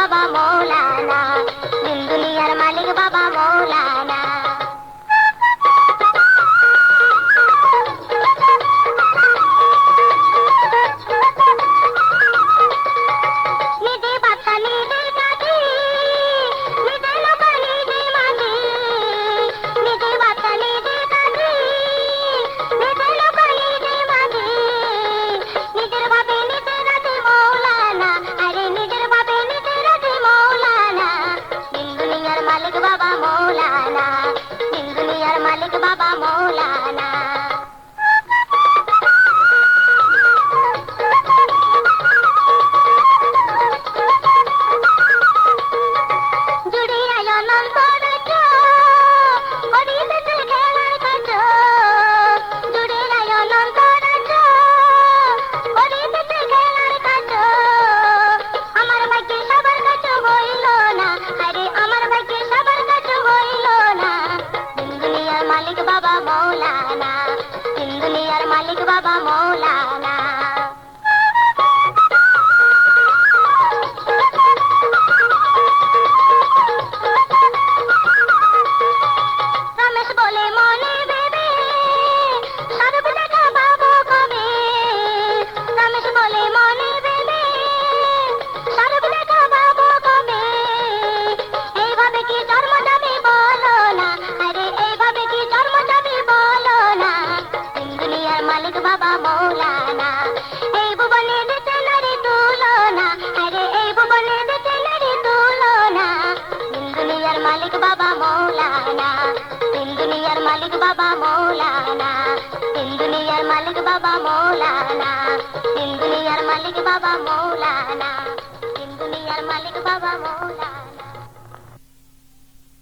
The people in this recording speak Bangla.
বাবা মৌলানা, দিন দুনিয়ার মালিক বাবা মৌলানা। নিজে বাচ্চা নিজে কাঁদি, নিজে লোকা নিজে মাঝি, নিজে বাচ্চা নিজে কাঁদি, নিজে লোকা নিজে মাঝি, নিজের বাপে নিজে রাজি মৌলানা, আরে নিজের বাপে নিজে রাজি মৌলানা, দিন দুনিয়ার মালিক বাবা মৌলানা, দিন দুনিয়ার মালিক বাবা মৌলানা। মালিক বাবা মৌলানা, দিন দুনিয়ার মালিক বাবা মৌলানা। রমেশ বলে মনে ভেবে স্বরূপ দেখা পাবো কবে, রমেশ বলে মনে ভেবে স্বরূপ দেখা পাবো কবে, এইভাবে কি জন্ম যাবে বলো না, আরে এইভাবে কি জন্ম যাবে বলো না, দিন দুনিয়ার মালিক বাবা মৌলানা, এই ভুবনে দিতে নারী তুলনা, আরে এই ভুবনে দিতে নারী তুলনা, দিন দুনিয়ার মালিক বাবা মৌলানা, দিন দুনিয়ার মালিক বাবা মৌলানা, দিন দুনিয়ার মালিক বাবা মৌলানা, দিন দুনিয়ার মালিক বাবা মৌলানা, দিন দুনিয়ার মালিক বাবা মৌলানা।